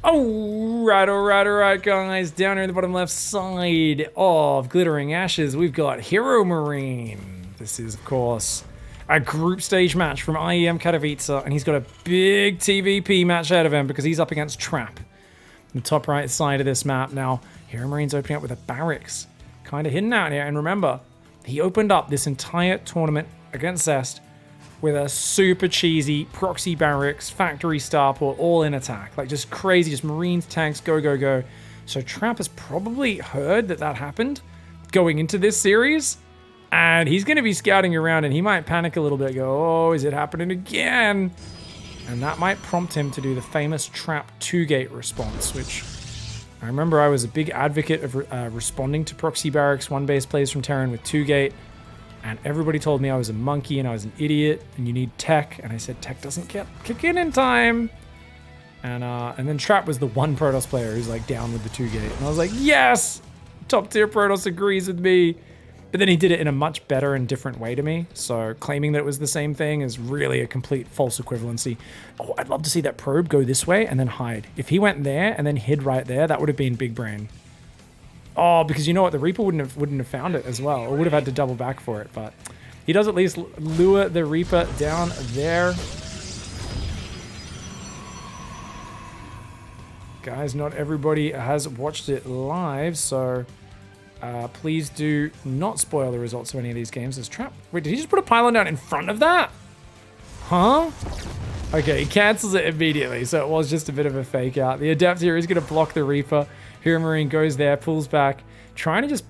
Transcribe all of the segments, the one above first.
All right, guys. Down here in the bottom left side of Glittering Ashes, we've got HEROMARINE. This is, of course, a group stage match from IEM Katowice, and he's got a big TvP match ahead of him because he's up against Trap. The top right side of this map. Now, HEROMARINE's opening up with a barracks, kind of hidden out here. And remember, he opened up this entire tournament against Zest with a super cheesy proxy barracks, factory starport, all in attack. Like, just crazy, just Marines, tanks, go, go, go. So Trap has probably heard that that happened going into this series, and he's going to be scouting around, and he might panic a little bit, go, oh, is it happening again? And that might prompt him to do the famous Trap 2-gate response, which I remember I was a big advocate of responding to proxy barracks, one-base plays from Terran with 2-gate. And everybody told me I was a monkey and I was an idiot and you need tech. And I said, tech doesn't kick in time. And then Trap was the one Protoss player who's like down with the 2-gate. And I was like, yes! Top tier Protoss agrees with me. But then he did it in a much better and different way to me. So claiming that it was the same thing is really a complete false equivalency. Oh, I'd love to see that probe go this way and then hide. If he went there and then hid right there, that would have been big brain. Oh, because you know what? The Reaper wouldn't have found it as well, or would have had to double back for it. But he does at least lure the Reaper down there. Guys, not everybody has watched it live, so please do not spoil the results of any of these games. There's Trap. Wait, did he just put a pylon down in front of that? Huh? Okay, he cancels it immediately, so it was just a bit of a fake out. The Adept here is going to block the Reaper. HEROMARINE goes there, pulls back, trying to just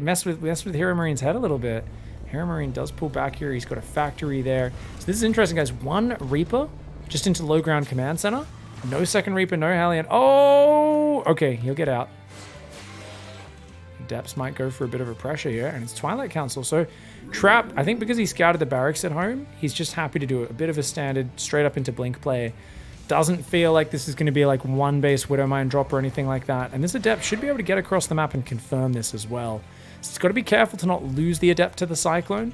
mess with HEROMARINE's head a little bit. HEROMARINE does pull back here. He's got a factory there. So this is interesting, guys. One Reaper just into low ground command center. No second Reaper, no Hellion. Oh, okay, he'll get out. Depths might go for a bit of a pressure here, and it's Twilight Council. So Trap, I think because he scouted the barracks at home, he's just happy to do it. A bit of a standard straight up into Blink play. Doesn't feel like this is going to be like one base Widowmine drop or anything like that. And this Adept should be able to get across the map and confirm this as well. So it's got to be careful to not lose the Adept to the Cyclone.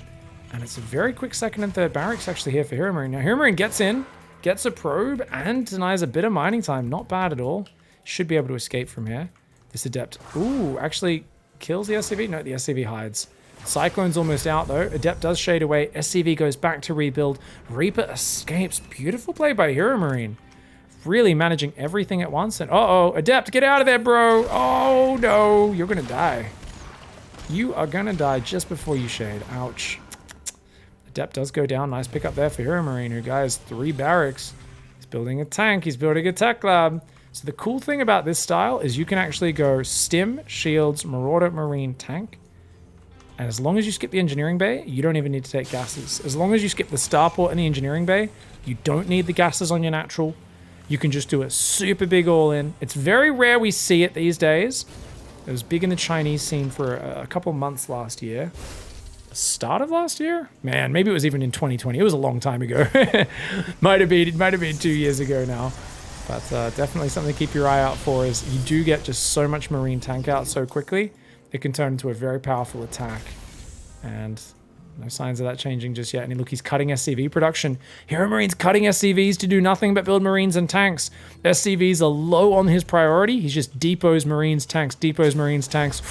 And it's a very quick second and third barracks actually here for HEROMARINE. Now HEROMARINE gets in, gets a probe, and denies a bit of mining time. Not bad at all. Should be able to escape from here. This Adept, ooh, actually kills the SCV. No, the SCV hides. Cyclone's almost out though. Adept does shade away. SCV goes back to rebuild. Reaper escapes. Beautiful play by HEROMARINE. Really managing everything at once. And uh-oh, Adept, get out of there, bro. Oh no, you're gonna die. You are gonna die just before you shade. Ouch. Adept does go down. Nice pickup there for HEROMARINE, who guys 3 barracks. He's building a tank. He's building a tech lab. So the cool thing about this style is you can actually go Stim, Shields, Marauder, Marine, Tank. And as long as you skip the engineering bay, you don't even need to take gases. As long as you skip the starport and the engineering bay, you don't need the gases on your natural. You can just do a super big all-in. It's very rare we see it these days. It was big in the Chinese scene for a couple months last year. The start of last year? Man, maybe it was even in 2020. It was a long time ago. It might have been 2 years ago now. But definitely something to keep your eye out for is you do get just so much Marine tank out so quickly. It can turn into a very powerful attack. And no signs of that changing just yet. And look, he's cutting SCV production. HEROMARINE's cutting SCVs to do nothing but build Marines and tanks. SCVs are low on his priority. He's just depots, Marines, tanks, depots, Marines, tanks.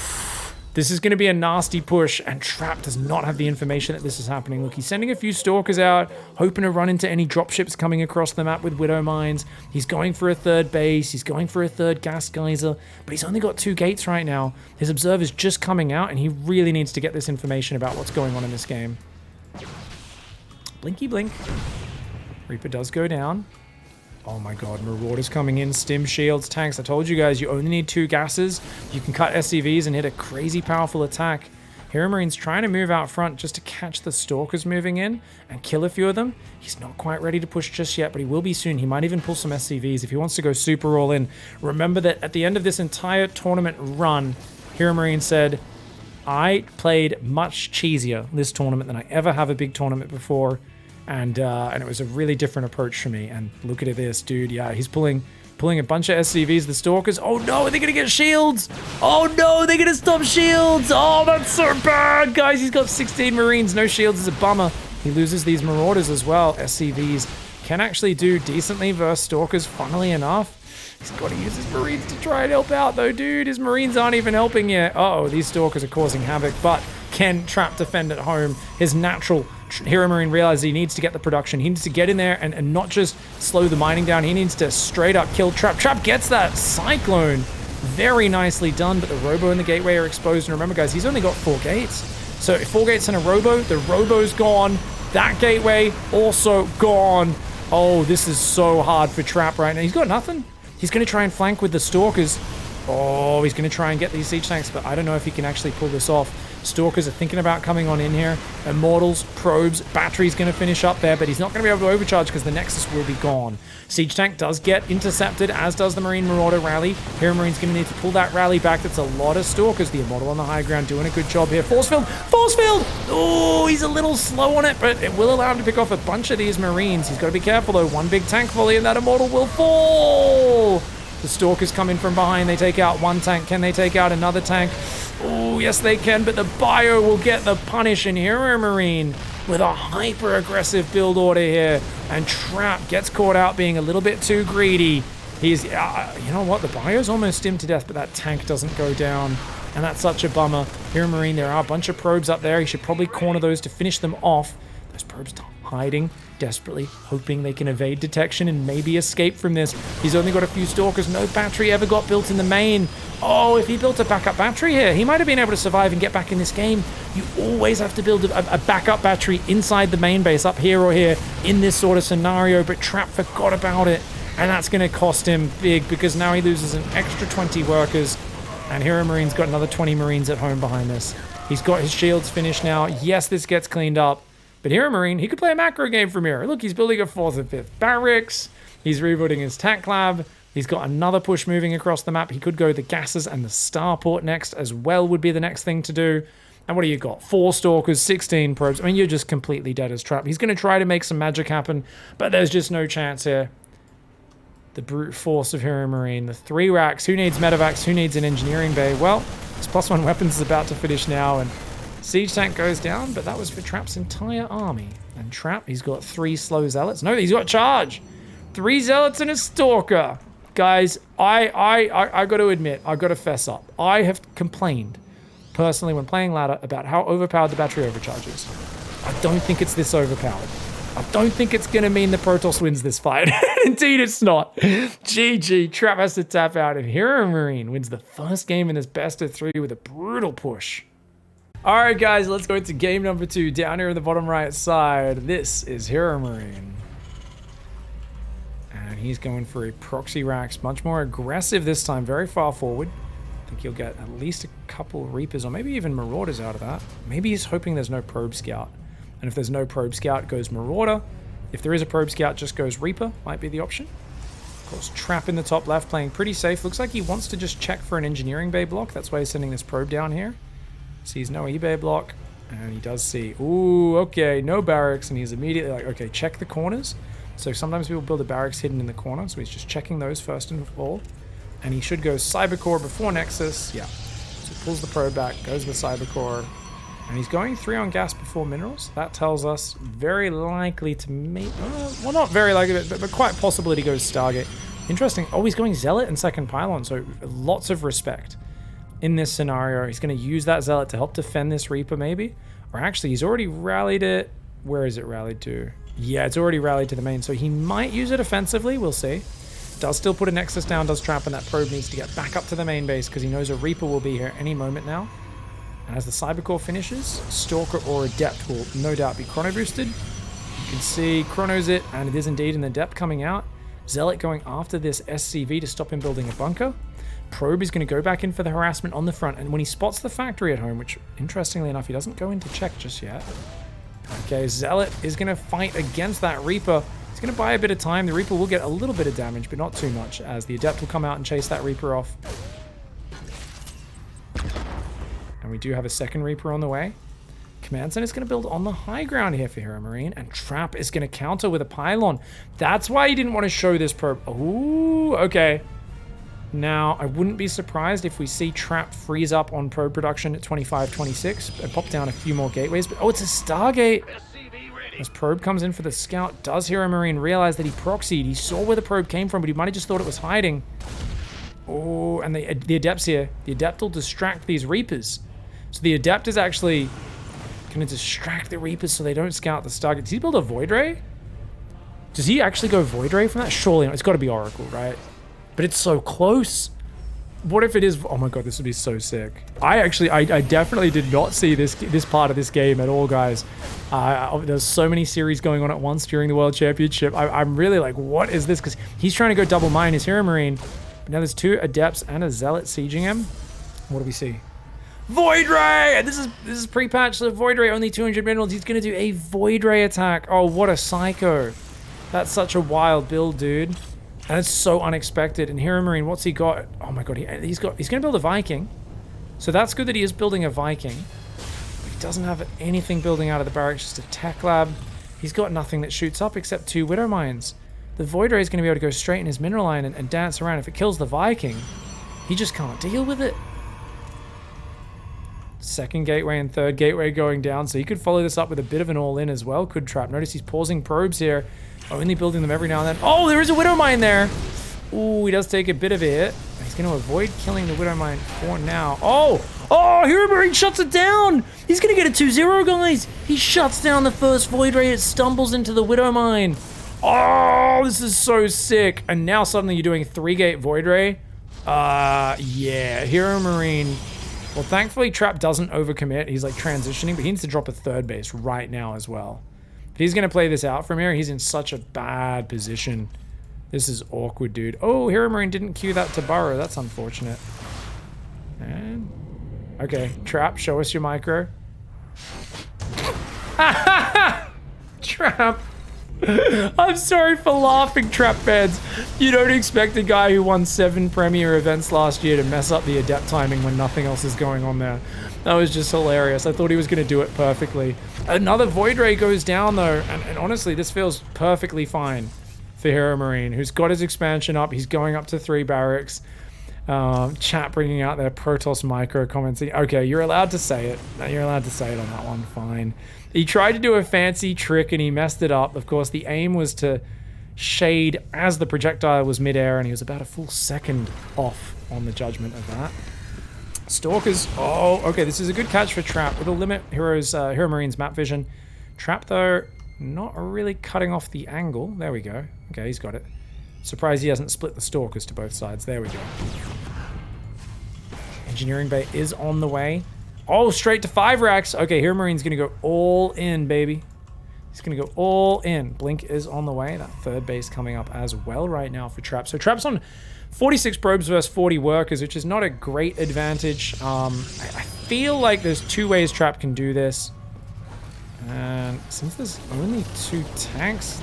This is going to be a nasty push, and Trap does not have the information that this is happening. Look, he's sending a few Stalkers out, hoping to run into any dropships coming across the map with Widow Mines. He's going for a third base. He's going for a third gas geyser, but he's only got 2 gates right now. His observer's just coming out, and he really needs to get this information about what's going on in this game. Blinky blink. Reaper does go down. Oh my god, Marauder's coming in, Stim, Shields, Tanks. I told you guys, you only need 2 gases. You can cut SCVs and hit a crazy powerful attack. HEROMARINE's trying to move out front just to catch the Stalkers moving in and kill a few of them. He's not quite ready to push just yet, but he will be soon. He might even pull some SCVs if he wants to go super all in. Remember that at the end of this entire tournament run, HEROMARINE said, I played much cheesier this tournament than I ever have a big tournament before. And it was a really different approach for me. And look at this, dude. Yeah, he's pulling a bunch of SCVs, the Stalkers. Oh no, are they gonna get shields? Oh no, they're gonna stop shields. Oh, that's so bad. Guys, he's got 16 Marines. No shields is a bummer. He loses these Marauders as well. SCVs can actually do decently versus Stalkers, funnily enough. He's got to use his Marines to try and help out, though, dude. His Marines aren't even helping yet. Uh-oh, these Stalkers are causing havoc, but can Trap defend at home? His natural Hero Marine realizes he needs to get the production. He needs to get in there and not just slow the mining down. He needs to straight up kill Trap. Trap gets that Cyclone. Very nicely done, but the Robo and the Gateway are exposed. And remember, guys, he's only got 4 gates. So 4 gates and a Robo. The Robo's gone. That Gateway also gone. Oh, this is so hard for Trap right now. He's got nothing. He's going to try and flank with the Stalkers. Oh, he's going to try and get these siege tanks, but I don't know if he can actually pull this off. Stalkers are thinking about coming on in here. Immortals, probes, battery's going to finish up there, but he's not going to be able to overcharge because the Nexus will be gone. Siege tank does get intercepted, as does the Marine Marauder rally. Hero Marine's going to need to pull that rally back. That's a lot of Stalkers. The Immortal on the high ground doing a good job here. Force field! Force field! Oh, he's a little slow on it, but it will allow him to pick off a bunch of these Marines. He's got to be careful, though. One big tank volley and that Immortal will fall! The Stalkers come in from behind. They take out one tank. Can they take out another tank? Oh, yes, they can, but the Bio will get the punish in Hero Marine with a hyper-aggressive build order here. And Trap gets caught out being a little bit too greedy. He's, you know what? The Bio's almost stimmed to death, but that tank doesn't go down. And that's such a bummer. Hero Marine, there are a bunch of probes up there. He should probably corner those to finish them off. Those probes hiding, desperately hoping they can evade detection and maybe escape from this. He's only got a few Stalkers. No battery ever got built in the main. Oh, if he built a backup battery here, he might have been able to survive and get back in this game. You always have to build a backup battery inside the main base, up here or here, in this sort of scenario, but Trap forgot about it, and that's going to cost him big because now he loses an extra 20 workers, and Hero Marine's got another 20 Marines at home behind this. He's got his shields finished now. Yes, this gets cleaned up, but Hero Marine, he could play a macro game from here. Look, he's building a 4th and 5th barracks. He's rebooting his tac lab. He's got another push moving across the map. He could go the gases and the starport next as well would be the next thing to do. And what do you got? 4 Stalkers, 16 probes. I mean, you're just completely dead as Trap. He's going to try to make some magic happen, but there's just no chance here. The brute force of Hero Marine. The 3 racks. Who needs medevacs? Who needs an engineering bay? Well, his +1 weapons is about to finish now, and siege tank goes down, but that was for Trap's entire army. And Trap, he's got 3 slow zealots. No, he's got charge. 3 zealots and a Stalker. Guys, I got to admit, I got to fess up. I have complained, personally, when playing ladder, about how overpowered the battery overcharge is. I don't think it's this overpowered. I don't think it's going to mean the Protoss wins this fight. Indeed, it's not. GG, Trap has to tap out, and Hero Marine wins the first game in this best of 3 with a brutal push. All right, guys, let's go into game number 2. Down here in the bottom right side, this is Hero Marine. And he's going for a proxy racks, much more aggressive this time, very far forward. I think he'll get at least a couple Reapers or maybe even Marauders out of that. Maybe he's hoping there's no Probe Scout. And if there's no Probe Scout, goes Marauder. If there is a Probe Scout, just goes Reaper, might be the option. Of course, Trap in the top left, playing pretty safe. Looks like he wants to just check for an engineering bay block. That's why he's sending this probe down here. Sees no eBay block, and he does see, ooh, okay, no barracks, and he's immediately like, okay, check the corners. So sometimes people build a barracks hidden in the corner, so he's just checking those first and all. And he should go Cybercore before Nexus, yeah. So he pulls the probe back, goes with Cybercore, and he's going 3 on gas before minerals. That tells us very likely to meet, well, not very likely, but quite possible that he goes Stargate. Interesting, oh, he's going Zealot and second Pylon, so lots of respect. In this scenario, he's going to use that Zealot to help defend this Reaper, maybe. Or actually, he's already rallied it. Where is it rallied to? Yeah, it's already rallied to the main, so he might use it offensively. We'll see. Does still put a Nexus down, does Trap, and that probe needs to get back up to the main base because he knows a Reaper will be here any moment now. And as the Cybercore finishes, Stalker or Adept will no doubt be chrono boosted. You can see chronos it, and it is indeed an Adept coming out. Zealot going after this SCV to stop him building a bunker. Probe is going to go back in for the harassment on the front, and when he spots the factory at home, which interestingly enough he doesn't go in to check just yet. Okay, Zealot is going to fight against that Reaper. He's going to buy a bit of time. The Reaper will get a little bit of damage, but not too much, as the Adept will come out and chase that Reaper off. And we do have a second Reaper on the way. Command Center is going to build on the high ground here for Hero Marine, and Trap is going to counter with a Pylon. That's why he didn't want to show this probe. Ooh, okay. Now, I wouldn't be surprised if we see Trap freeze up on probe production at 25-26 and pop down a few more gateways. But oh, it's a Stargate. As probe comes in for the scout, does HEROMARINE realize that he proxied? He saw where the probe came from, but he might have just thought it was hiding. Oh, and the Adept's here. The Adept will distract these Reapers. So the Adept is actually going to distract the Reapers so they don't scout the Stargate. Does he build a Void Ray? Does he actually go Void Ray from that? Surely not. It's got to be Oracle, right? But it's so close. What if it is? Oh my god, this would be so sick. I definitely did not see this part of this game at all, guys. There's so many series going on at once during the World Championship. I'm really like, what is this? Because he's trying to go double mine his HEROMARINE. But now there's 2 Adepts and a Zealot sieging him. What do we see? Void Ray! And this is pre-patch, so Void Ray only 200 minerals. He's going to do a Void Ray attack. Oh, what a psycho. That's such a wild build, dude. And it's so unexpected. And HEROMARINE, what's he got? Oh my god, he's going to build a Viking. So that's good that he is building a Viking. But he doesn't have anything building out of the barracks, just a tech lab. He's got nothing that shoots up except 2 Widow Mines. The Void Ray is going to be able to go straight in his mineral line and dance around. If it kills the Viking, he just can't deal with it. Second gateway and third gateway going down. So he could follow this up with a bit of an all-in as well. Could trap. Notice he's pausing probes here. Only building them every now and then. Oh, there is a Widow Mine there. Ooh, he does take a bit of a hit. He's going to avoid killing the Widow Mine for now. Oh, HEROMARINE shuts it down. He's going to get a 2-0, guys. He shuts down the first Void Ray. It stumbles into the Widow Mine. Oh, this is so sick. And now suddenly you're doing 3-gate Void Ray. Yeah, HEROMARINE. Well, thankfully, Trap doesn't overcommit. He's like transitioning, but he needs to drop a 3rd base right now as well. He's going to play this out from here. He's in such a bad position. This is awkward, dude. Oh, HEROMARINE didn't cue that to burrow. That's unfortunate. And okay, Trap, show us your micro. Trap. I'm sorry for laughing, Trap fans. You don't expect a guy who won 7 Premier events last year to mess up the Adept timing when nothing else is going on there. That was just hilarious. I thought he was going to do it perfectly. Another Void Ray goes down, though. And honestly, this feels perfectly fine for HEROMARINE, who's got his expansion up. He's going up to 3 barracks. Chat bringing out their Protoss micro commenting. Okay, you're allowed to say it. You're allowed to say it on that one. Fine. He tried to do a fancy trick and he messed it up. Of course, the aim was to shade as the projectile was midair, and he was about a full second off on the judgment of that. Stalkers. Oh, okay. This is a good catch for Trap. It'll limit HEROMARINE's map vision. Trap, though, not really cutting off the angle. There we go. Okay, he's got it. Surprised he hasn't split the Stalkers to both sides. There we go. Engineering Bay is on the way. Oh, straight to 5 racks. Okay, HEROMARINE's going to go all in, baby. He's going to go all in. Blink is on the way. That 3rd base coming up as well right now for Trap. So Trap's on 46 probes versus 40 workers, which is not a great advantage. I feel like there's 2 ways Trap can do this. And since there's only 2 tanks,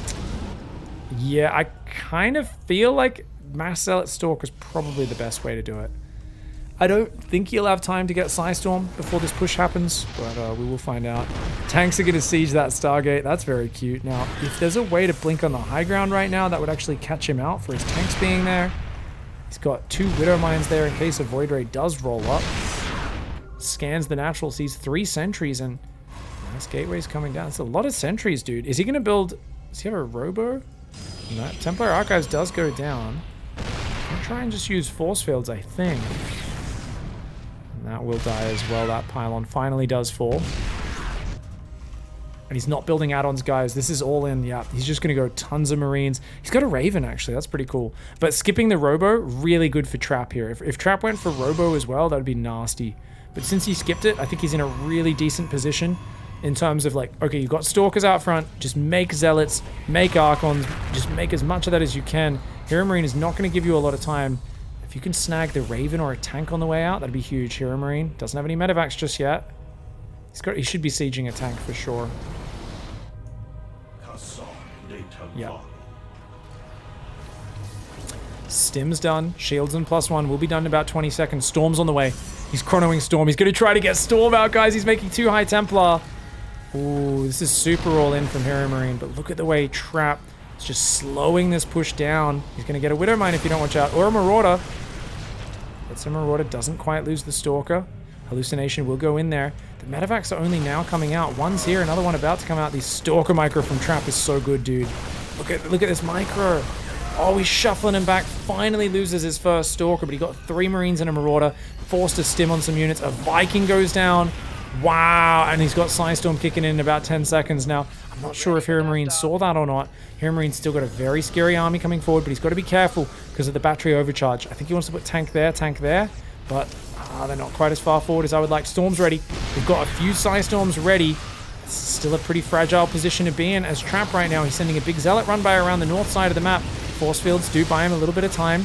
yeah, I kind of feel like Mass Zealot Stalk is probably the best way to do it. I don't think he'll have time to get Psystorm before this push happens, but we will find out. Tanks are going to siege that Stargate. That's very cute. Now, if there's a way to blink on the high ground right now, that would actually catch him out for his tanks being there. He's got 2 Widow Mines there in case a Void Ray does roll up. Scans the natural, sees 3 sentries, and nice gateways coming down. It's a lot of sentries, dude. Is he going to build... Does he have a Robo? No, Templar Archives does go down. I'll try and just use force fields, I think. And that will die as well. That pylon finally does fall. And he's not building add-ons, guys. This is all in. Yeah, he's just going to go tons of Marines. He's got a Raven, actually. That's pretty cool. But skipping the Robo, really good for Trap here. If Trap went for Robo as well, that would be nasty. But since he skipped it, I think he's in a really decent position in terms of like, okay, you've got Stalkers out front. Just make Zealots, make Archons. Just make as much of that as you can. HEROMARINE is not going to give you a lot of time. If you can snag the Raven or a tank on the way out, that'd be huge. HEROMARINE doesn't have any medevacs just yet. He should be sieging a tank for sure. Yeah. Stim's done. Shields and +1 will be done in about 20 seconds. Storm's on the way. He's chronoing Storm. He's going to try to get Storm out, guys. He's making 2 High Templar. Ooh, this is super all in from HEROMARINE, but look at the way Trap is just slowing this push down. He's going to get a Widow Mine if you don't watch out, or a Marauder. But some Marauder doesn't quite lose the Stalker. Hallucination will go in there. The medevacs are only now coming out. One's here, another one about to come out. The Stalker micro from Trap is so good, dude. Look at this micro. Oh, he's shuffling him back. Finally loses his first Stalker, but he got 3 Marines and a Marauder. Forced to stim on some units. A Viking goes down. Wow, and he's got Psystorm kicking in about 10 seconds now. I'm not sure if Hero Marine saw that or not. Hero Marine's still got a very scary army coming forward, but he's got to be careful because of the battery overcharge. I think he wants to put tank there, but they're not quite as far forward as I would like. Storm's ready. We've got a few Psystorms ready. It's still a pretty fragile position to be in as Trap right now. He's sending a big Zealot run by around the north side of the map. Force fields do buy him a little bit of time.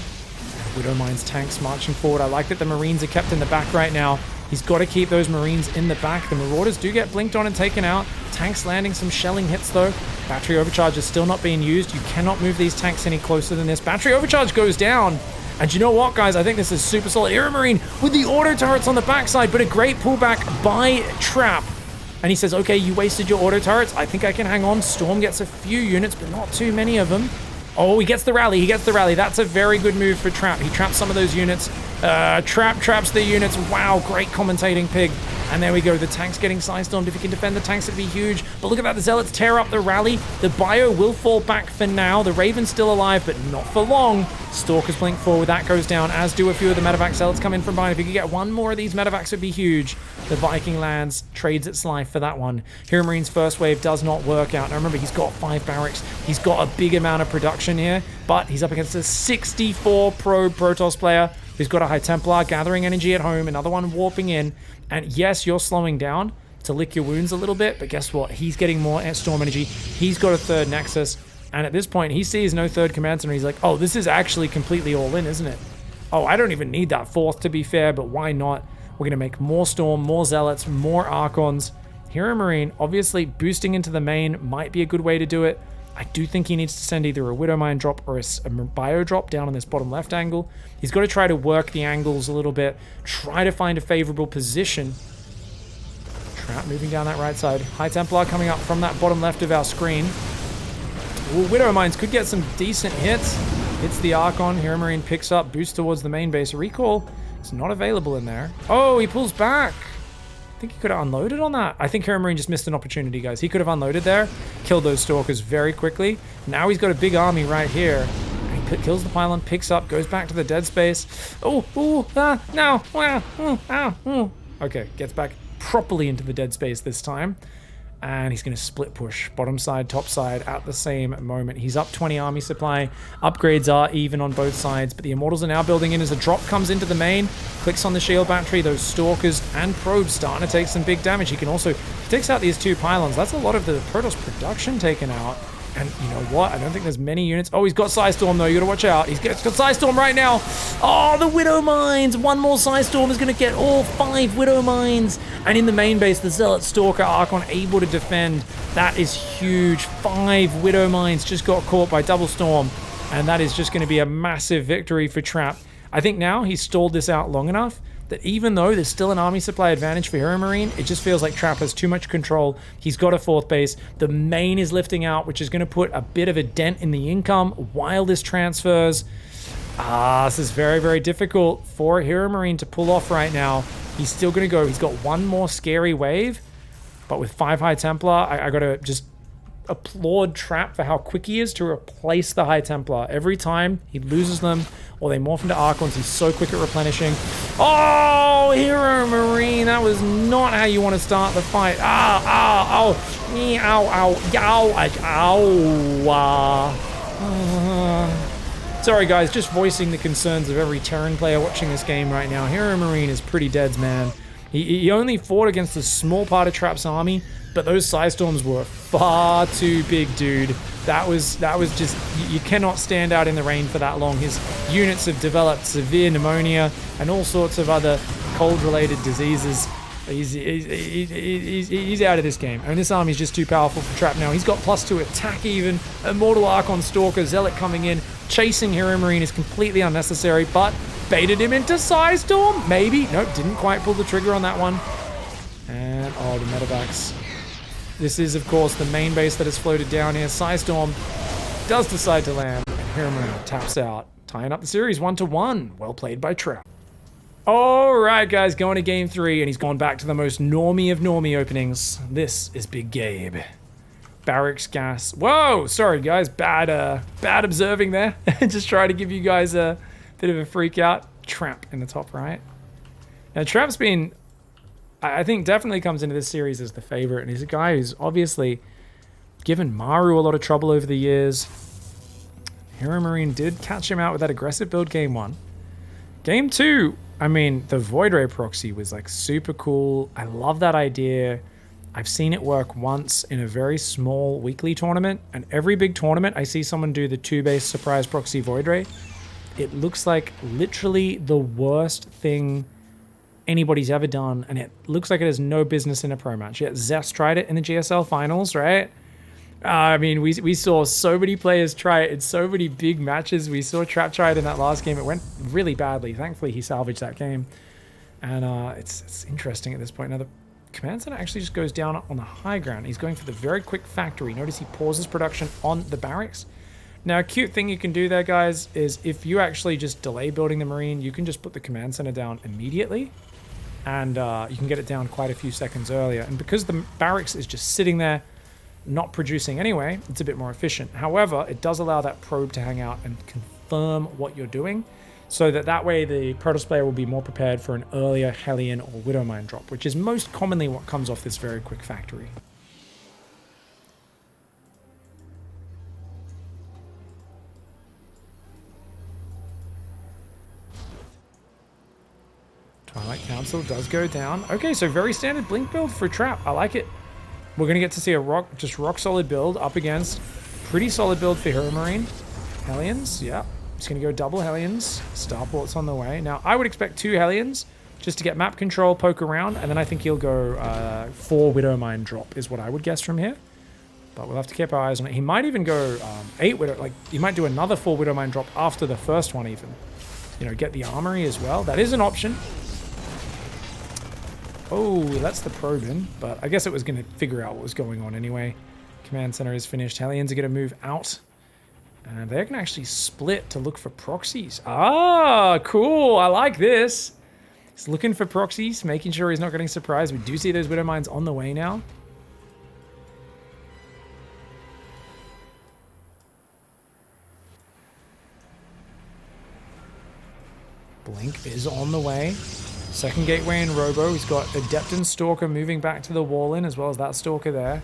Widowmine's tanks marching forward. I like that the Marines are kept in the back right now. He's got to keep those Marines in the back. The Marauders do get blinked on and taken out. Tanks landing some shelling hits though. Battery overcharge is still not being used. You cannot move these tanks any closer than this. Battery overcharge goes down. And you know what, guys? I think this is super solid. Hero Marine with the auto turrets on the backside, but a great pullback by Trap. And he says, okay, you wasted your auto turrets. I think I can hang on. Storm gets a few units, but not too many of them. Oh, he gets the rally. That's a very good move for Trap. He traps some of those units. Trap traps the units. Wow, great commentating, Pig. And there we go. The tank's getting Psystormed. If he can defend the tanks, it'd be huge. But look at that. The Zealots tear up the rally. The Bio will fall back for now. The Raven's still alive, but not for long. Stalkers blink forward. That goes down, as do a few of the medevac Zealots come in from behind. If you could get one more of these medevacs, it'd be huge. The Viking lands, trades its life for that one. Hero Marine's first wave does not work out. Now remember, he's got 5 barracks. He's got a big amount of production here, but he's up against a 64 pro Protoss player who's got a High Templar gathering energy at home, another one warping in. And yes, you're slowing down to lick your wounds a little bit, but guess what? He's getting more storm energy. He's got a 3rd Nexus, and at this point, he sees no 3rd command center. He's like, oh, this is actually completely all in, isn't it? Oh, I don't even need that 4th to be fair, but why not? We're going to make more Storm, more Zealots, more Archons. Hero Marine, obviously, boosting into the main might be a good way to do it. I do think he needs to send either a Widowmine drop or a Bio drop down on this bottom left angle. He's got to try to work the angles a little bit, try to find a favorable position. Trap moving down that right side. High Templar coming up from that bottom left of our screen. Ooh, Widowmines could get some decent hits. Hits the Archon. Hero Marine picks up, boost towards the main base. Recall is not available in there. Oh, he pulls back. I think he could have unloaded on that. I think Hero Marine just missed an opportunity, guys. He could have unloaded there, killed those Stalkers very quickly. Now he's got a big army right here. And he kills the pylon, picks up, goes back to the dead space. Oh, no. Okay, gets back properly into the dead space this time. And he's going to split push bottom side, top side at the same moment. He's up 20 army supply. Upgrades are even on both sides, but the Immortals are now building in as a drop comes into the main. Clicks on the shield battery. Those Stalkers and Probes starting to take some big damage. He can also takes out these 2 pylons. That's a lot of the Protoss production taken out. And you know what? I don't think there's many units. Oh, he's got Psystorm though. You gotta watch out. He's got Psystorm right now. Oh, the Widow Mines. One more Psystorm is gonna get all 5 Widow Mines. And in the main base, the Zealot, Stalker, Archon able to defend. That is huge. 5 Widow Mines just got caught by Double Storm. And that is just gonna be a massive victory for Trap. I think now he's stalled this out long enough that even though there's still an army supply advantage for Hero Marine, it just feels like Trap has too much control. He's got a 4th base. The main is lifting out, which is going to put a bit of a dent in the income while this transfers. This is very, very difficult for Hero Marine to pull off right now. He's still going to go. He's got one more scary wave, but with 5 High Templar, I got to just applaud Trap for how quick he is to replace the High Templar. Every time he loses them or they morph into Archons, he's so quick at replenishing. Oh, Hero Marine, that was not how you want to start the fight. Sorry guys, just voicing the concerns of every Terran player watching this game right now. Hero Marine is pretty dead, man. He only fought against a small part of Trap's army, but those Psystorms were far too big, dude. That was just, you cannot stand out in the rain for that long. His units have developed severe pneumonia and all sorts of other cold-related diseases. He's out of this game. And this army's just too powerful for Trap now. He's got +2 attack even. Immortal Archon Stalker, Zealot coming in. Chasing Hero Marine is completely unnecessary, but baited him into Psystorm? Maybe. Nope, didn't quite pull the trigger on that one. And, oh, the medevacs. This is, of course, the main base that has floated down here. Psystorm does decide to land, and Hero Marine taps out, tying up the series 1-1. Well played by Trap. All right, guys, going to game 3, and he's gone back to the most normie of normie openings. This is Big Gabe. Barracks gas. Whoa, sorry, guys. Bad observing there. Just trying to give you guys a bit of a freak out. Trap in the top right. Now, Trap's been, I think, definitely comes into this series as the favorite, and he's a guy who's obviously given Maru a lot of trouble over the years. HEROMARINE did catch him out with that aggressive build game 1. Game 2, I mean, the Void Ray proxy was like super cool. I love that idea. I've seen it work once in a very small weekly tournament, and every big tournament I see someone do the 2-base surprise proxy Void Ray. It looks like literally the worst thing anybody's ever done, and it looks like it has no business in a pro match. Yet Zest tried it in the GSL finals, right? I mean, we saw so many players try it in so many big matches. We saw Trap try it in that last game. It went really badly. Thankfully, he salvaged that game. And it's interesting at this point. Now, the command center actually just goes down on the high ground. He's going for the very quick factory. Notice he pauses production on the barracks. Now, a cute thing you can do there, guys, is if you actually just delay building the Marine, you can just put the command center down immediately. And you can get it down quite a few seconds earlier. And because the barracks is just sitting there, not producing anyway, it's a bit more efficient. However, it does allow that probe to hang out and confirm what you're doing, so that way the Protoss player will be more prepared for an earlier Hellion or Widowmine drop, which is most commonly what comes off this very quick factory. Twilight Council does go down. Okay, so very standard Blink build for Trap. I like it. We're going to get to see a rock solid build up against pretty solid build for HEROMARINE. Hellions, yeah. Just going to go double Hellions. Starport's on the way. Now, I would expect 2 Hellions just to get map control, poke around, and then I think he'll go 4 Widowmine drop is what I would guess from here. But we'll have to keep our eyes on it. He might even go 8 Widow, like he might do another 4 Widowmine drop after the first one even. You know, get the armory as well. That is an option. Oh, that's the probe in, but I guess it was going to figure out what was going on anyway. Command center is finished. Hellions are going to move out. And they can actually split to look for proxies. Ah, cool. I like this. He's looking for proxies, making sure he's not getting surprised. We do see those Widow Mines on the way now. Blink is on the way. Second gateway in Robo. He's got Adept and Stalker moving back to the wall in, as well as that Stalker there.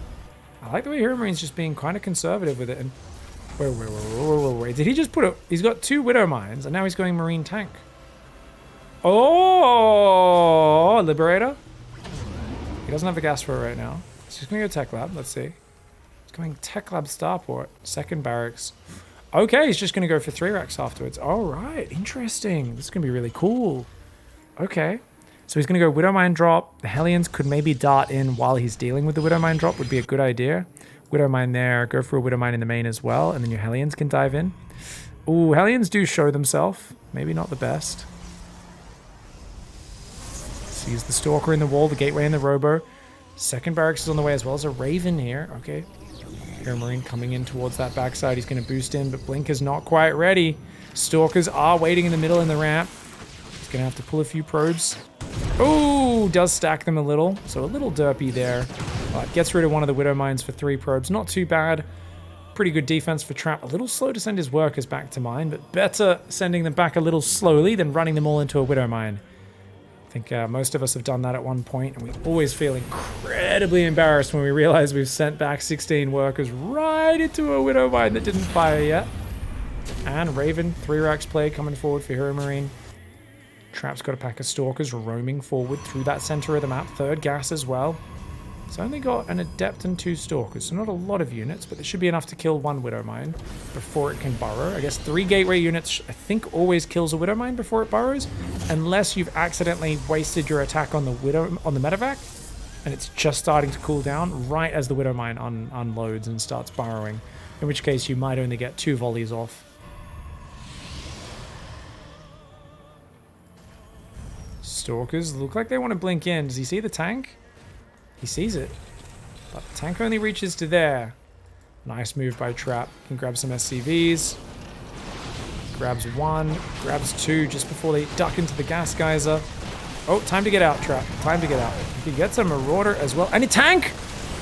I like the way HEROMARINE's just being kind of conservative with it. And wait. Did he just put a... He's got 2 Widow Mines, and now he's going Marine Tank. Oh, Liberator. He doesn't have the gas for it right now. He's just going to go Tech Lab. Let's see. He's going Tech Lab Starport. Second Barracks. Okay, he's just going to go for 3 racks afterwards. All right, interesting. This is going to be really cool. Okay, so he's going to go Widowmine drop. The Hellions could maybe dart in while he's dealing with the Widowmine drop would be a good idea. Widowmine there, go for a Widowmine in the main as well, and then your Hellions can dive in. Ooh, Hellions do show themselves. Maybe not the best. Sees the Stalker in the wall, the Gateway in the Robo. Second Barracks is on the way as well as a Raven here. Okay, HEROMARINE coming in towards that backside. He's going to boost in, but Blink is not quite ready. Stalkers are waiting in the middle in the ramp. Gonna have to pull a few probes. Oh, does stack them a little. So a little derpy there. But gets rid of one of the Widow Mines for 3 probes. Not too bad. Pretty good defense for Trap. A little slow to send his workers back to mine, but better sending them back a little slowly than running them all into a Widow Mine. I think most of us have done that at one point, and we always feel incredibly embarrassed when we realize we've sent back 16 workers right into a Widow Mine that didn't fire yet. And Raven, 3 racks play coming forward for HEROMARINE. Trap's got a pack of Stalkers roaming forward through that center of the map. 3rd gas as well. It's only got an Adept and 2 Stalkers, so not a lot of units, but it should be enough to kill 1 Widow Mine before it can burrow. I guess 3 Gateway units, I think, always kills a Widow Mine before it burrows, unless you've accidentally wasted your attack on the medevac, and it's just starting to cool down right as the Widow Mine unloads and starts burrowing, in which case you might only get 2 volleys off. Stalkers look like they want to blink in. Does he see the tank? He sees it. But the tank only reaches to there. Nice move by Trap. Can grab some SCVs. Grabs one, grabs two just before they duck into the gas geyser. Oh, time to get out, Trap. Time to get out. He gets a Marauder as well. And a tank!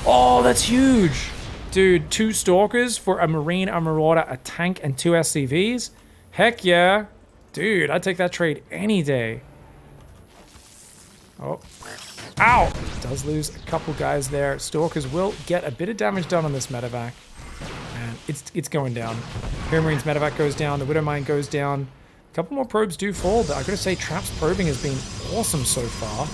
Oh, that's huge. Dude, 2 Stalkers for a Marine, a Marauder, a tank, and 2 SCVs? Heck yeah. Dude, I'd take that trade any day. Oh. Ow! Does lose a couple guys there. Stalkers will get a bit of damage done on this medevac. And it's going down. HEROMARINE's medevac goes down. The Widowmine goes down. A couple more probes do fall, but I gotta say, Trap's probing has been awesome so far.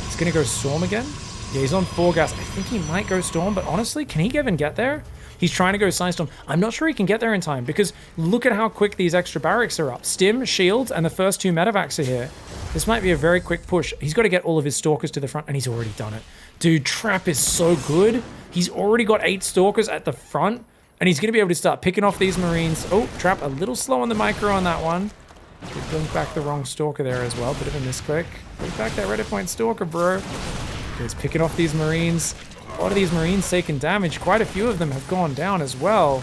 He's gonna go Storm again. Yeah, he's on 4 gas. I think he might go Storm, but honestly, can he even get there? He's trying to go Psystorm. I'm not sure he can get there in time because look at how quick these extra barracks are up. Stim, shields, and the first 2 medevacs are here. This might be a very quick push. He's got to get all of his Stalkers to the front, and he's already done it. Dude, Trap is so good. He's already got 8 Stalkers at the front, and he's going to be able to start picking off these Marines. Oh, Trap a little slow on the micro on that one. Did blink back the wrong Stalker there as well. Bit of a misclick. Blink back that Reddit point Stalker, bro. He's picking off these Marines. A lot of these Marines taking damage. Quite a few of them have gone down as well.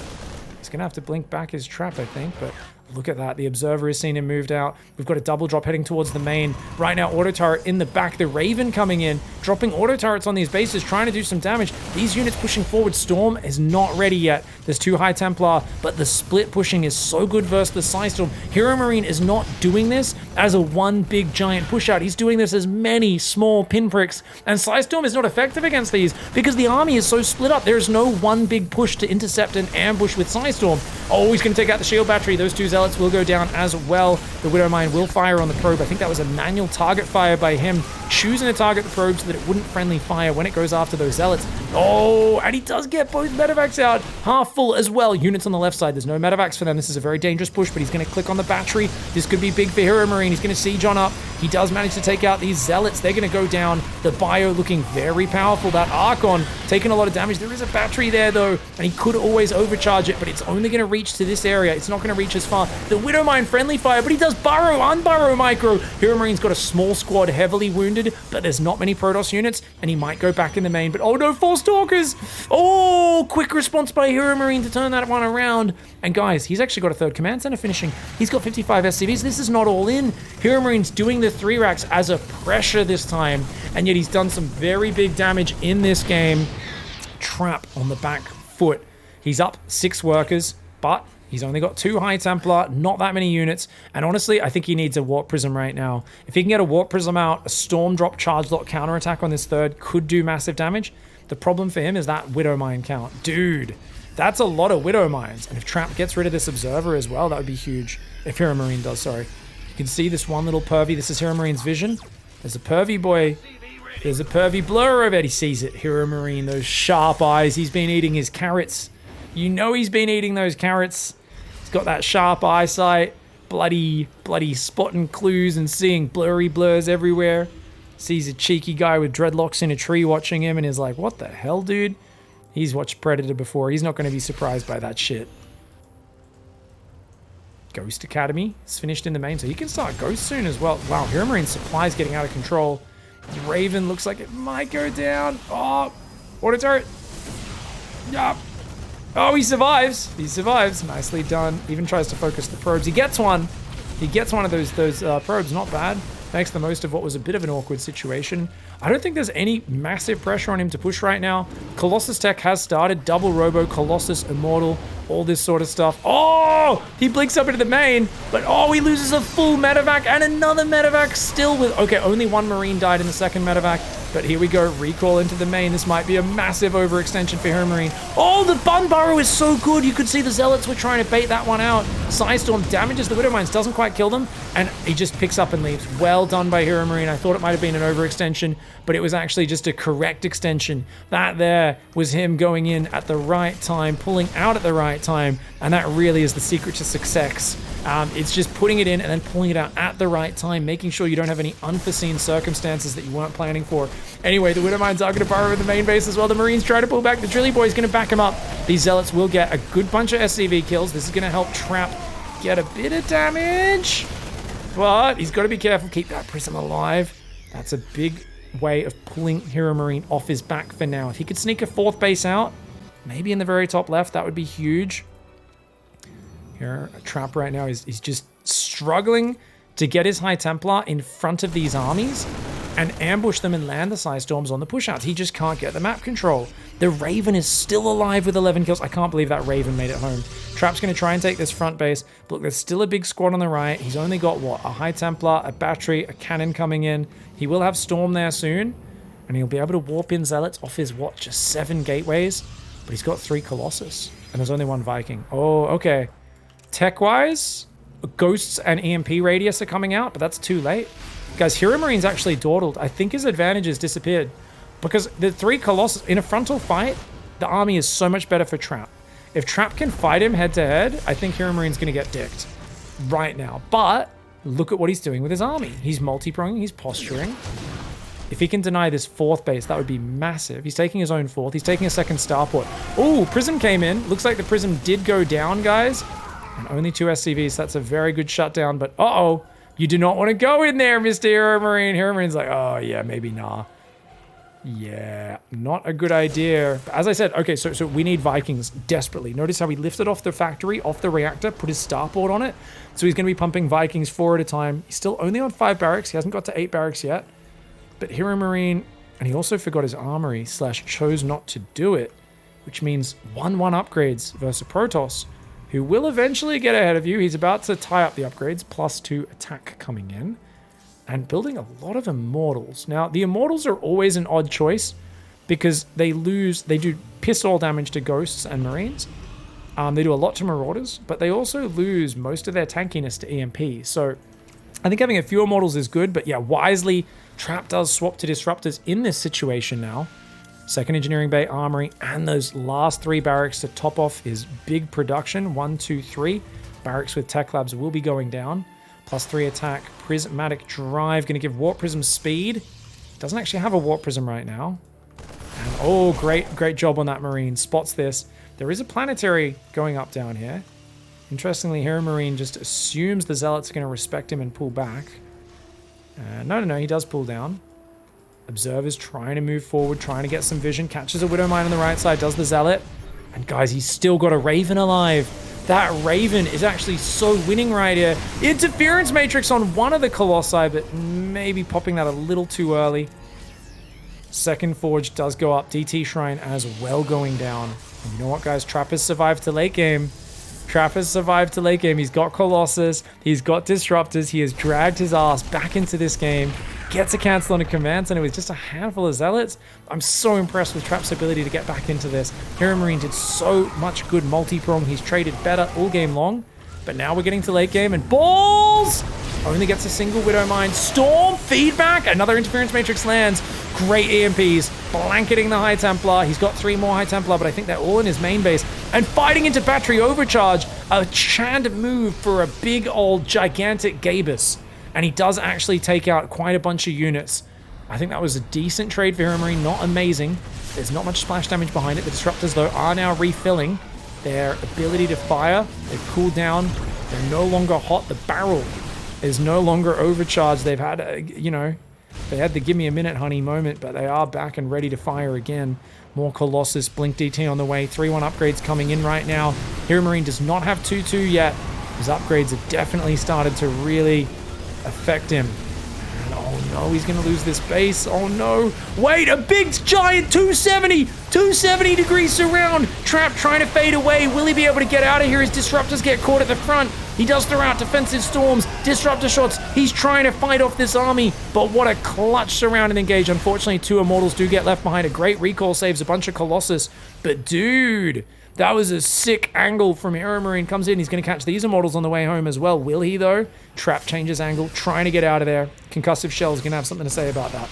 He's going to have to blink back his Trap, I think, but look at that. The Observer has seen him moved out. We've got a double drop heading towards the main. Right now, auto turret in the back. The Raven coming in, dropping auto turrets on these bases, trying to do some damage. These units pushing forward. Storm is not ready yet. There's 2 High Templar, but the split pushing is so good versus the Psystorm. HEROMARINE is not doing this as a one big giant push out. He's doing this as many small pinpricks, and Psystorm is not effective against these because the army is so split up. There's no one big push to intercept and ambush with Psystorm. Oh, he's going to take out the shield battery. Those 2 Zealots will go down as well. The Widowmine will fire on the probe. I think that was a manual target fire by him, choosing to target the probe so that it wouldn't friendly fire when it goes after those Zealots. Oh, and he does get both medevacs out. Half full as well. Units on the left side. There's no medevacs for them. This is a very dangerous push, but he's going to click on the battery. This could be big for HEROMARINE. He's going to siege on up. He does manage to take out these Zealots. They're going to go down. The Bio looking very powerful. That Archon taking a lot of damage. There is a battery there, though, and he could always overcharge it, but it's only going to reach to this area. It's not going to reach as far. The Widowmine friendly fire, but he does burrow, unburrow micro. HEROMARINE's got a small squad heavily wounded, but there's not many Protoss units, and he might go back in the main, but oh no, 4 Stalkers! Oh, quick response by HEROMARINE to turn that one around. And guys, he's actually got a 3rd command center finishing. He's got 55 SCVs. This is not all in. HEROMARINE's doing the 3 racks as a pressure this time, and yet he's done some very big damage in this game. Trap on the back foot. He's up 6 workers, but he's only got 2 High Templar, not that many units, and honestly, I think he needs a Warp Prism right now. If he can get a Warp Prism out, a Storm Drop Charge Lock counterattack on this 3rd could do massive damage. The problem for him is that Widowmine count. Dude, that's a lot of Widowmines, and if Trap gets rid of this Observer as well, that would be huge. If HEROMARINE does, sorry. You can see this one little pervy. This is HEROMARINE's vision. There's a pervy boy. There's a pervy blur over it. He sees it. HEROMARINE, those sharp eyes. He's been eating his carrots. You know he's been eating those carrots. He's got that sharp eyesight. Bloody spotting clues and seeing blurry blurs everywhere. Sees a cheeky guy with dreadlocks in a tree watching him and is like, what the hell, dude? He's watched Predator before. He's not going to be surprised by that shit. Ghost Academy is finished in the main, so he can start Ghost soon as well. Wow, HEROMARINE's supply is getting out of control. Raven looks like it might go down. Oh, auto turret. Yup. Oh, he survives. He survives. Nicely done. Even tries to focus the probes. He gets one. He gets one of those probes. Not bad. Makes the most of what was a bit of an awkward situation. I don't think there's any massive pressure on him to push right now. Colossus Tech has started. Double Robo, Colossus, Immortal, all this sort of stuff. Oh! He blinks up into the main, but oh, he loses a full medevac and another medevac still with... Okay, only 1 Marine died in the 2nd medevac, but here we go. Recall into the main. This might be a massive overextension for HEROMARINE. Oh, the Bun Burrow is so good. You could see the Zealots were trying to bait that one out. Psystorm damages the Widowmines, doesn't quite kill them, and he just picks up and leaves. Well done by HEROMARINE. I thought it might have been an overextension, but it was actually just a correct extension. That there was him going in at the right time, pulling out at the right time, and that really is the secret to success. It's just putting it in and then pulling it out at the right time, making sure you don't have any unforeseen circumstances that you weren't planning for. Anyway, the Widowmines are going to burrow in the main base as well. The Marines try to pull back. The Drilly Boy is going to back him up. These Zealots will get a good bunch of SCV kills. This is going to help Trap get a bit of damage, but he's got to be careful. Keep that Prism alive. That's a big way of pulling HEROMARINE off his back for now. If he could sneak a 4th base out, maybe in the very top left, that would be huge. Here, Trap right now is just struggling to get his High Templar in front of these armies and ambush them and land the Side Storms on the pushouts. He just can't get the map control. The Raven is still alive with 11 kills. I can't believe that Raven made it home. Trap's going to try and take this front base. But look, there's still a big squad on the right. He's only got, what, a High Templar, a battery, a cannon coming in. He will have Storm there soon. And he'll be able to warp in Zealots off his, what, just 7 gateways? But he's got 3 Colossus. And there's only 1 Viking. Oh, okay. Tech-wise, Ghosts and EMP Radius are coming out, but that's too late. Guys, HEROMARINE's actually dawdled. I think his advantage has disappeared. Because the 3 Colossus, in a frontal fight, the army is so much better for Trap. If Trap can fight him head-to-head, I think HEROMARINE's going to get dicked right now. But look at what he's doing with his army. He's multi-pronging, he's posturing. If he can deny this 4th base, that would be massive. He's taking his own 4th. He's taking a 2nd starport. Oh, Prism came in. Looks like the Prism did go down, guys. And only 2 SCVs. That's a very good shutdown. But uh-oh, you do not want to go in there, Mr. HEROMARINE. HEROMARINE's like, oh, yeah, maybe nah. Yeah, not a good idea. But as I said, okay, so we need Vikings desperately. Notice how he lifted off the factory, off the reactor, put his starport on it. So he's going to be pumping Vikings 4 at a time. He's still only on 5 barracks. He hasn't got to 8 barracks yet. But HEROMARINE, and he also forgot his armory / chose not to do it, which means 1-1 upgrades versus Protoss, who will eventually get ahead of you. He's about to tie up the upgrades, +2 attack coming in, and building a lot of Immortals. Now, the Immortals are always an odd choice because they do piss all damage to Ghosts and Marines. They do a lot to Marauders, but they also lose most of their tankiness to EMP. So I think having a few Immortals is good, but yeah, wisely, Trap does swap to Disruptors in this situation now. 2nd Engineering Bay, Armory, and those last 3 barracks to top off his big production. 1, 2, 3. Barracks with Tech Labs will be going down. +3 attack. Prismatic Drive. Going to give Warp Prism speed. Doesn't actually have a Warp Prism right now. And oh, great job on that Marine. Spots this. There is a Planetary going up down here. Interestingly, HEROMARINE just assumes the Zealots are going to respect him and pull back. No, he does pull down. Observer's trying to move forward, trying to get some vision. Catches a Widowmine on the right side, does the Zealot. And guys, he's still got a Raven alive. That Raven is actually so winning right here. Interference Matrix on one of the Colossi, but maybe popping that a little too early. 2nd Forge does go up. DT Shrine as well going down. And you know what, guys? Trap has survived to late game. Trap has survived to late game. He's got Colossus. He's got Disruptors. He has dragged his ass back into this game. Gets a cancel on a command center with just a handful of Zealots. I'm so impressed with Trap's ability to get back into this. HEROMARINE did so much good multi-prong. He's traded better all game long. But now we're getting to late game and balls! Only gets a single Widowmine. Storm feedback. Another Interference Matrix lands. Great EMPs. Blanketing the High Templar. He's got 3 more High Templar, but I think they're all in his main base. And fighting into Battery Overcharge. A Chand move for a big old gigantic Gabus. And he does actually take out quite a bunch of units. I think that was a decent trade for HEROMARINE. Not amazing. There's not much splash damage behind it. The Disruptors, though, are now refilling their ability to fire. They've cooled down. They're no longer hot. The barrel is no longer overcharged. They've had, they had the give me a minute, honey moment, but they are back and ready to fire again. More Colossus, Blink DT on the way. 3-1 upgrades coming in right now. HEROMARINE does not have 2-2 yet. His upgrades have definitely started to really affect him. And oh no, he's going to lose this base. Oh no. Wait, a big giant 270 degrees surround. Trap trying to fade away. Will he be able to get out of here? His Disruptors get caught at the front. He does throw out defensive storms, Disruptor shots. He's trying to fight off this army, but what a clutch surround and engage. Unfortunately, 2 Immortals do get left behind. A great recall saves a bunch of Colossus, but dude, that was a sick angle from HEROMARINE. Comes in, he's going to catch these Immortals on the way home as well. Will he, though? Trap changes angle, trying to get out of there. Concussive Shell's going to have something to say about that.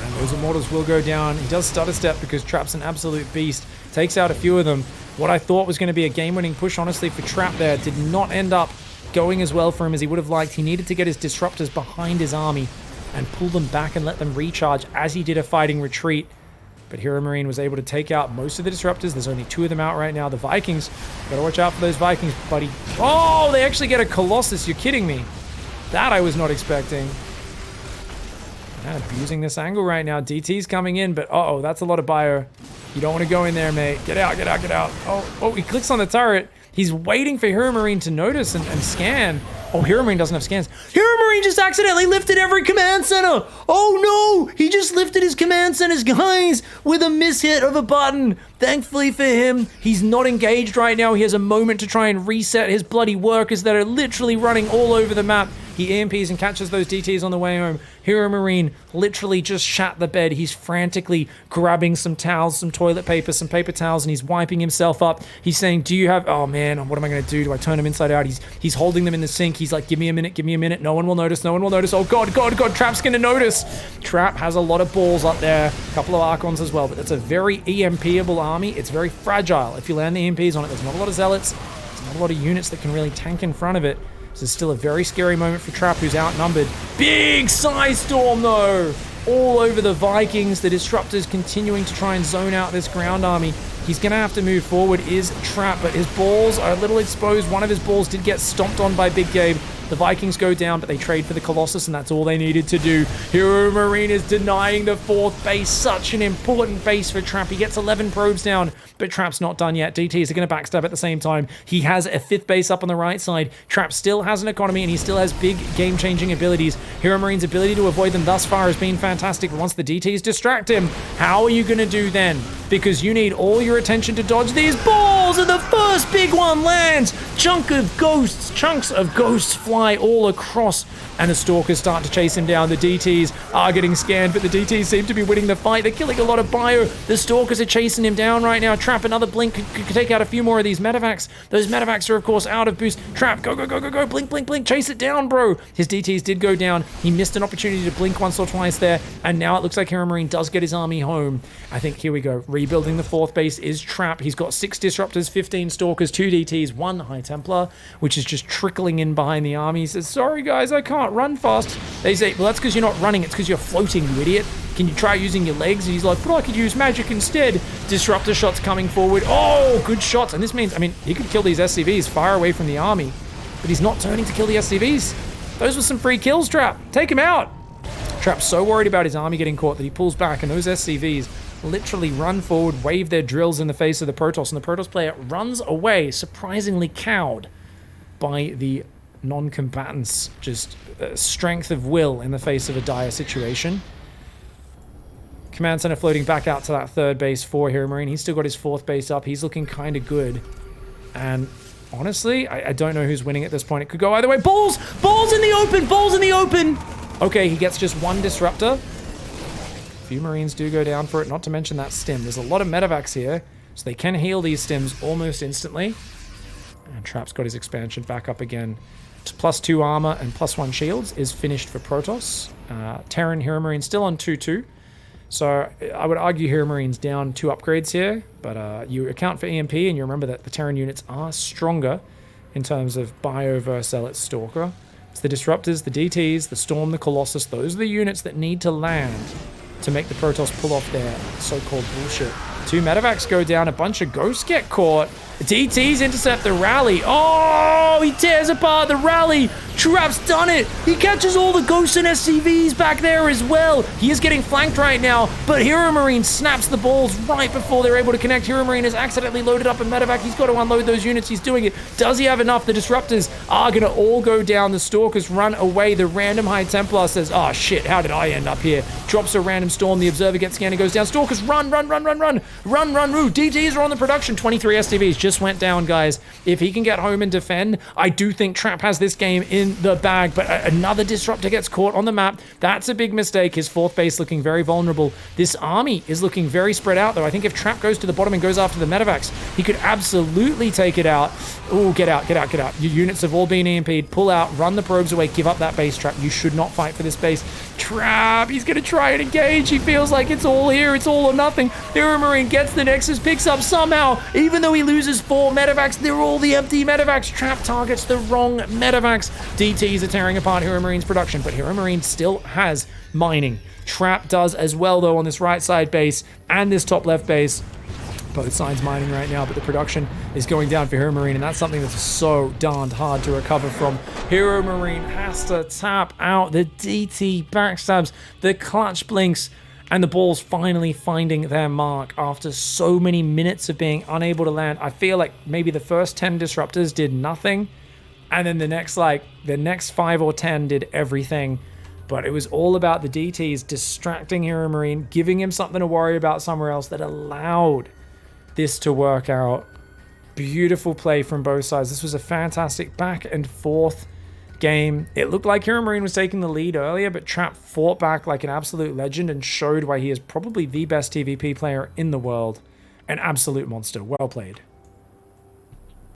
And those Immortals will go down. He does stutter step because Trap's an absolute beast. Takes out a few of them. What I thought was going to be a game-winning push, honestly, for Trap there did not end up going as well for him as he would have liked. He needed to get his Disruptors behind his army and pull them back and let them recharge as he did a fighting retreat. But HEROMARINE was able to take out most of the Disruptors. There's only 2 of them out right now. The Vikings, gotta watch out for those Vikings, buddy. Oh, they actually get a Colossus. You're kidding me. That I was not expecting. Abusing this angle right now. DT's coming in, but uh-oh, that's a lot of bio. You don't want to go in there, mate. Get out, get out, get out. Oh, he clicks on the turret. He's waiting for HEROMARINE to notice and scan. Oh, HEROMARINE doesn't have scans. HEROMARINE just accidentally lifted every command center. Oh no, he just lifted his command centers, guys, with a mishit of a button. Thankfully for him, he's not engaged right now. He has a moment to try and reset his bloody workers that are literally running all over the map. He EMPs and catches those DTs on the way home. HEROMARINE literally just shat the bed. He's frantically grabbing some towels, some toilet paper, some paper towels, and he's wiping himself up. He's saying, do you have... Oh, man, what am I going to do? Do I turn him inside out? He's holding them in the sink. He's like, give me a minute, give me a minute. No one will notice, no one will notice. Oh, God, God, God, Trap's going to notice. Trap has a lot of balls up there. A couple of Archons as well, but it's a very EMP-able army. It's very fragile. If you land the EMPs on it, there's not a lot of Zealots. There's not a lot of units that can really tank in front of it. This is still a very scary moment for Trap, who's outnumbered. Big Size Storm, though! All over the Vikings. The Disruptors continuing to try and zone out this ground army. He's going to have to move forward, is Trap, but his balls are a little exposed. One of his balls did get stomped on by Big Gabe. The Vikings go down, but they trade for the Colossus, and that's all they needed to do. HEROMARINE is denying the 4th base. Such an important base for Trap. He gets 11 probes down, but Trap's not done yet. DTs are going to backstab at the same time. He has a 5th base up on the right side. Trap still has an economy, and he still has big game-changing abilities. HEROMARINE's ability to avoid them thus far has been fantastic, but once the DTs distract him, how are you going to do then? Because you need all your attention to dodge these balls, and the first big one lands. Chunks of ghosts fly all across, and the Stalkers start to chase him down. The DTs are getting scanned, but the DTs seem to be winning the fight. They're killing a lot of bio. The Stalkers are chasing him down right now. Trap, another blink, could take out a few more of these medevacs. Those medevacs are, of course, out of boost. Trap, go, go, go, go, go, blink, blink, blink, chase it down, bro. His DTs did go down. He missed an opportunity to blink once or twice there, and now it looks like HEROMARINE does get his army home. I think, here we go. Rebuilding the 4th base is Trap. He's got 6 Disruptors, 15 Stalkers, 2 DTs, 1 High Templar, which is just trickling in behind the army. He says, sorry guys, I can't run fast. They say, well, that's because you're not running, it's because you're floating, you idiot. Can you try using your legs? And he's like, but I could use magic instead. Disruptor shots coming forward. Oh, good shots. And this means, I mean, he could kill these SCVs far away from the army, but he's not turning to kill the SCVs. Those were some free kills, Trap. Take him out. Trap's so worried about his army getting caught that he pulls back, and those SCVs literally run forward, wave their drills in the face of the Protoss, and the Protoss player runs away, surprisingly cowed by the non-combatants' just strength of will in the face of a dire situation. Command center floating back out to that 3rd base for HEROMARINE. He's still got his 4th base up. He's looking kind of good. And honestly, I don't know who's winning at this point. It could go either way. Balls! Balls in the open! Balls in the open! Okay, he gets just 1 Disruptor. A few Marines do go down for it, not to mention that stim. There's a lot of medevacs here, so they can heal these stims almost instantly. And Trap's got his expansion back up again. +2 armor and +1 shields is finished for Protoss. Terran HEROMARINE still on 2-2. So I would argue HEROMARINE's down 2 upgrades here, but you account for EMP and you remember that the Terran units are stronger in terms of bio versus Zealot Stalker. It's the Disruptors, the DTs, the Storm, the Colossus. Those are the units that need to land to make the Protoss pull off their so-called bullshit. 2 medevacs go down, a bunch of ghosts get caught. The DTs intercept the rally. Oh, he tears apart the rally. Trap's done it. He catches all the ghosts and SCVs back there as well. He is getting flanked right now, but HEROMARINE snaps the balls right before they're able to connect. HEROMARINE has accidentally loaded up a medevac. He's got to unload those units. He's doing it. Does he have enough? The Disruptors are going to all go down. The Stalkers run away. The random High Templar says, oh shit, how did I end up here? Drops a random Storm. The Observer gets scanned and goes down. Stalkers run, run, run, run, run. Run, run, roo. DTs are on the production. 23 SCVs just went down, guys. If he can get home and defend, I do think Trap has this game in the bag, but another Disruptor gets caught on the map. That's a big mistake. His 4th base looking very vulnerable. This army is looking very spread out, though. I think if Trap goes to the bottom and goes after the medevacs, he could absolutely take it out. Oh, get out, get out, get out. Your units have all been EMP'd. Pull out, run the probes away, give up that base, Trap. You should not fight for this base. Trap, he's going to try and engage. He feels like it's all here. It's all or nothing. HEROMARINE gets the Nexus, picks up somehow. Even though he loses 4 medevacs, they're all the empty medevacs. Trap targets the wrong medevacs. DTs are tearing apart HEROMARINE's production, but HEROMARINE still has mining. Trap does as well, though, on this right side base and this top left base. Both sides mining right now, but the production is going down for HEROMARINE, and that's something that's so darned hard to recover from. HEROMARINE has to tap out the DT backstabs, the clutch blinks, And the balls finally finding their mark after so many minutes of being unable to land. I feel like maybe the first 10 disruptors did nothing, and then the next 5 or 10 did everything. But it was all about the DTs distracting HEROMARINE, giving him something to worry about somewhere else that allowed this to work out. Beautiful play from both sides. This was a fantastic back and forth game. It looked like HEROMARINE was taking the lead earlier, but Trap fought back like an absolute legend and showed why he is probably the best TvP player in the world. An absolute monster. Well played.